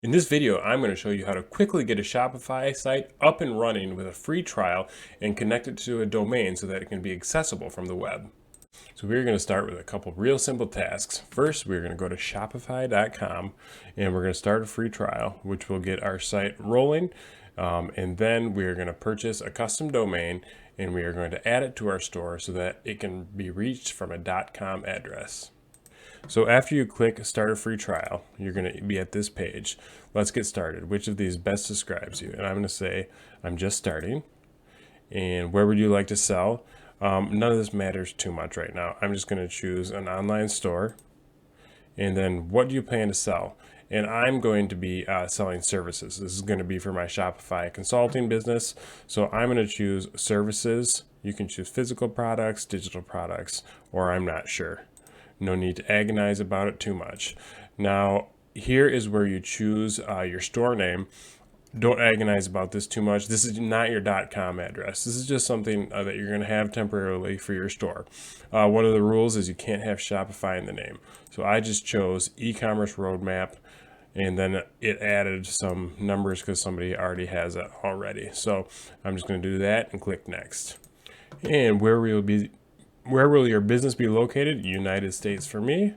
In this video, I'm going to show you how to quickly get a Shopify site up and running with a free trial and connect it to a domain so that it can be accessible from the web. So we're going to start with a couple real simple tasks. First, we're going to go to shopify.com and we're going to start a free trial, which will get our site rolling. And then we're going to purchase a custom domain and we are going to add it to our store so that it can be reached from a .com address. So after you click start a free trial, you're going to be at this page. Let's get started. Which of these best describes you? And I'm going to say, I'm just starting. And where would you like to sell? None of this matters too much right now. I'm just going to choose an online store. And then what do you plan to sell? And I'm going to be selling services. This is going to be for my Shopify consulting business. So I'm going to choose services. You can choose physical products, digital products, or I'm not sure. No need to agonize about it too much. Now, here is where you choose your store name. Don't agonize about this too much. This is not your .com address. This is just something that you're going to have temporarily for your store. One of the rules is you can't have Shopify in the name. So I just chose e-commerce roadmap, and then it added some numbers because somebody already has it already. So I'm just going to do that and click next. And where will your business be located? United States for me.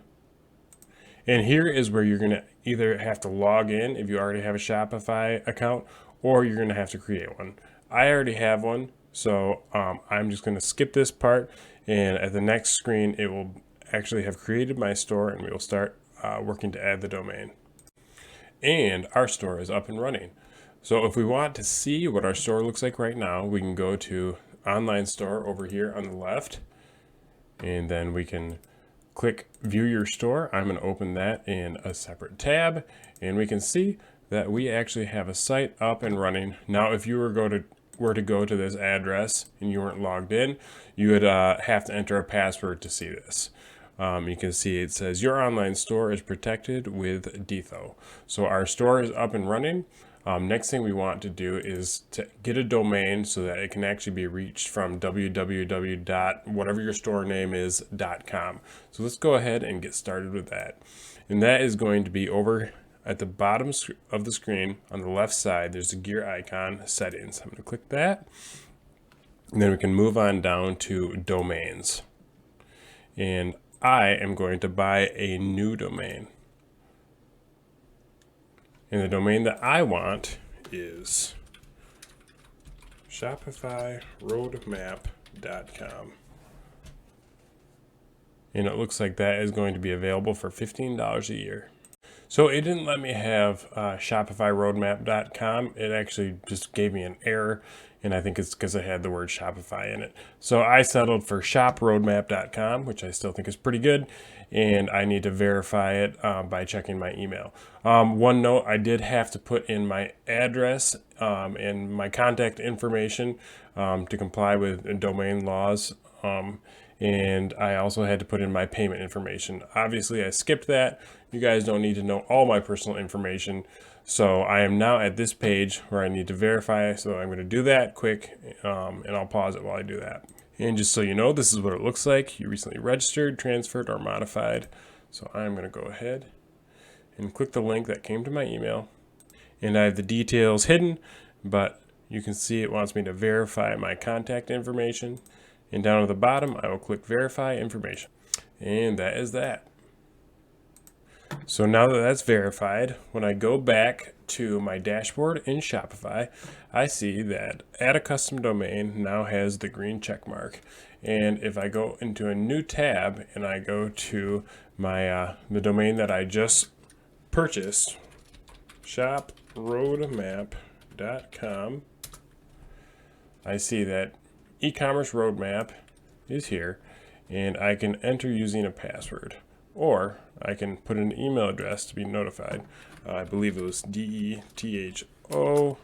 And here is where you're going to either have to log in if you already have a Shopify account, or you're going to have to create one. I already have one, so I'm just going to skip this part. And at the next screen, it will actually have created my store, and we will start working to add the domain. And our store is up and running. So if we want to see what our store looks like right now, we can go to online store over here on the left. And then we can click view your store. I'm going to open that in a separate tab, and we can see that we actually have a site up and running. Now, if you were to go to this address and you weren't logged in, you would have to enter a password to see this. You can see it says your online store is protected with DTHO. So our store is up and running. Next thing we want to do is to get a domain so that it can actually be reached from www.whatever your store name is.com. So let's go ahead and get started with that. And that is going to be over at the bottom of the screen on the left side. There's a gear icon, settings. I'm going to click that. And then we can move on down to domains. And I am going to buy a new domain. And the domain that I want is shopifyroadmap.com. And it looks like that is going to be available for $15 a year. So it didn't let me have shopifyroadmap.com. It actually just gave me an error, and I think it's because I had the word Shopify in it. So I settled for shoproadmap.com, which I still think is pretty good, and I need to verify it by checking my email. One note, I did have to put in my address and my contact information to comply with domain laws. And I also had to put in my payment information. Obviously, I skipped that. You guys don't need to know all my personal information. So I am now at this page where I need to verify. So I'm going to do that quick, and I'll pause it while I do that. And just so you know, this is what it looks like. You recently registered, transferred, or modified. So I'm going to go ahead and click the link that came to my email. And I have the details hidden, but you can see it wants me to verify my contact information. And down at the bottom, I will click verify information. And that is that. So now that that's verified, when I go back to my dashboard in Shopify, I see that add a custom domain now has the green check mark. And if I go into a new tab and I go to my the domain that I just purchased, shoproadmap.com, I see that e-commerce roadmap is here, and I can enter using a password, or I can put an email address to be notified. I believe it was DETHO,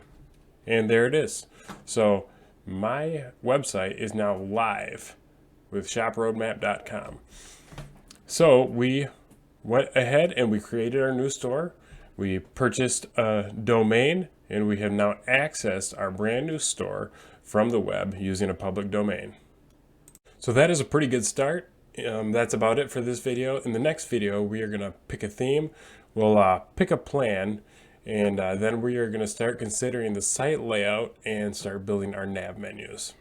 and there it is. So my website is now live with shoproadmap.com. So we went ahead and we created our new store. We purchased a domain, and we have now accessed our brand new store from the web using a public domain. So that is a pretty good start. That's about it for this video. In the next video, we are going to pick a theme. We'll pick a plan, And then we are going to start considering the site layout and start building our nav menus.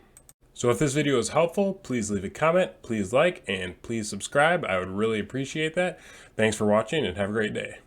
So if this video is helpful, please leave a comment, please like, and please subscribe. I would really appreciate that. Thanks for watching and have a great day.